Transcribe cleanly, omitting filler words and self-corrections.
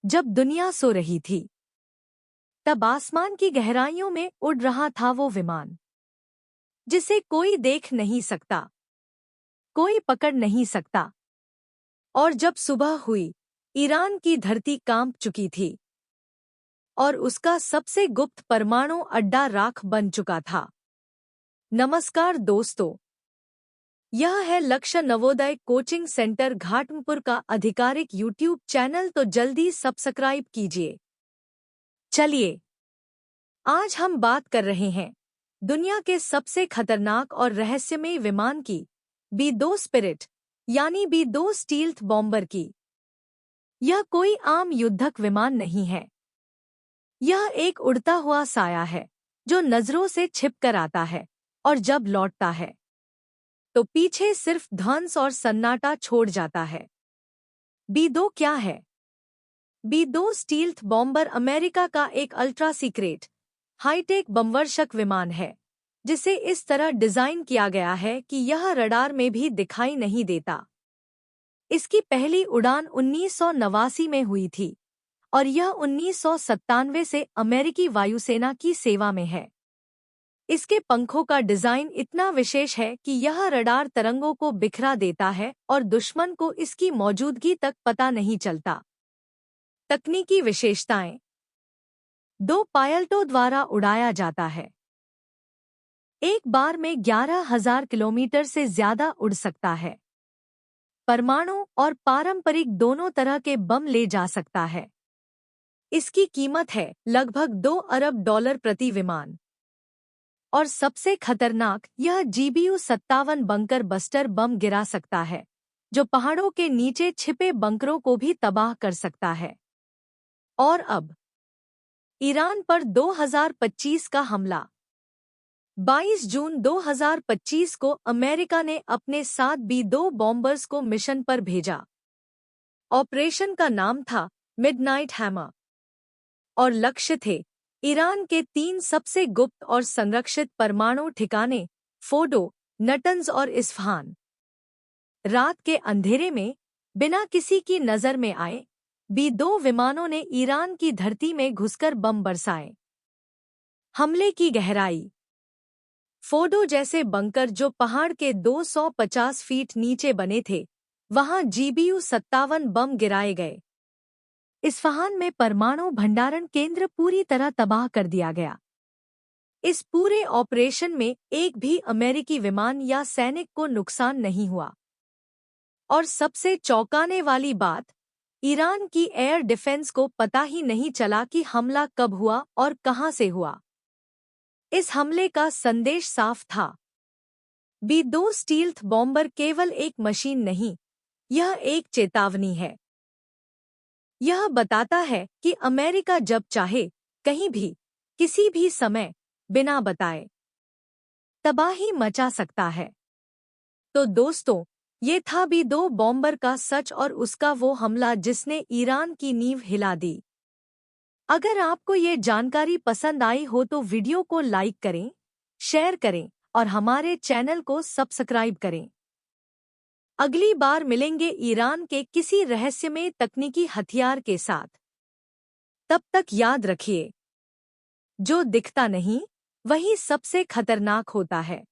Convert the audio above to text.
जब दुनिया सो रही थी, तब आसमान की गहराइयों में उड़ रहा था वो विमान, जिसे कोई देख नहीं सकता, कोई पकड़ नहीं सकता। और जब सुबह हुई, ईरान की धरती कांप चुकी थी और उसका सबसे गुप्त परमाणु अड्डा राख बन चुका था। नमस्कार दोस्तों, यह है लक्ष्य नवोदय कोचिंग सेंटर घाटमपुर का आधिकारिक यूट्यूब चैनल, तो जल्दी सब्सक्राइब कीजिए। चलिए, आज हम बात कर रहे हैं दुनिया के सबसे खतरनाक और रहस्यमय विमान की, B-2 स्पिरिट यानी B-2 स्टील्थ बॉम्बर की। यह कोई आम युद्धक विमान नहीं है। यह एक उड़ता हुआ साया है जो नजरों से छिप कर आता है और जब लौटता है तो पीछे सिर्फ ध्वंस और सन्नाटा छोड़ जाता है। B-2 क्या है? B-2 स्टील्थ बॉम्बर अमेरिका का एक अल्ट्रा सीक्रेट हाईटेक बमवर्षक विमान है, जिसे इस तरह डिजाइन किया गया है कि यह रडार में भी दिखाई नहीं देता। इसकी पहली उड़ान 1989 में हुई थी और यह 1997 से अमेरिकी वायुसेना की सेवा में है। इसके पंखों का डिजाइन इतना विशेष है कि यह रडार तरंगों को बिखरा देता है और दुश्मन को इसकी मौजूदगी तक पता नहीं चलता। तकनीकी विशेषताएं: 2 पायलटों द्वारा उड़ाया जाता है। एक बार में 11,000 किलोमीटर से ज्यादा उड़ सकता है। परमाणु और पारंपरिक दोनों तरह के बम ले जा सकता है। इसकी कीमत है लगभग $2 अरब प्रति विमान। और सबसे खतरनाक, यह GBU-57 बंकर बस्टर बम गिरा सकता है, जो पहाड़ों के नीचे छिपे बंकरों को भी तबाह कर सकता है। और अब ईरान पर 2025 का हमला। 22 जून 2025 को अमेरिका ने अपने 7 B-2 बॉम्बर्स को मिशन पर भेजा। ऑपरेशन का नाम था मिडनाइट हैमर और लक्ष्य थे ईरान के 3 सबसे गुप्त और संरक्षित परमाणु ठिकाने फोर्डो, नटंज और इस्फहान। रात के अंधेरे में, बिना किसी की नजर में आए, B-2 विमानों ने ईरान की धरती में घुसकर बम बरसाए। हमले की गहराई: फोर्डो जैसे बंकर जो पहाड़ के 250 फीट नीचे बने थे, वहां GBU-57 बम गिराए गए। इस्फहान में परमाणु भंडारण केंद्र पूरी तरह तबाह कर दिया गया। इस पूरे ऑपरेशन में एक भी अमेरिकी विमान या सैनिक को नुकसान नहीं हुआ। और सबसे चौंकाने वाली बात, ईरान की एयर डिफेंस को पता ही नहीं चला कि हमला कब हुआ और कहां से हुआ। इस हमले का संदेश साफ था। B-2 स्टील्थ बॉम्बर केवल एक मशीन नहीं, यह एक चेतावनी है। यह बताता है कि अमेरिका जब चाहे, कहीं भी, किसी भी समय, बिना बताए, तबाही मचा सकता है। तो दोस्तों, ये था B-2 बॉम्बर का सच और उसका वो हमला जिसने ईरान की नींव हिला दी। अगर आपको ये जानकारी पसंद आई हो तो वीडियो को लाइक करें, शेयर करें और हमारे चैनल को सब्सक्राइब करें। अगली बार मिलेंगे ईरान के किसी रहस्यमय तकनीकी हथियार के साथ। तब तक याद रखिए, जो दिखता नहीं, वही सबसे खतरनाक होता है।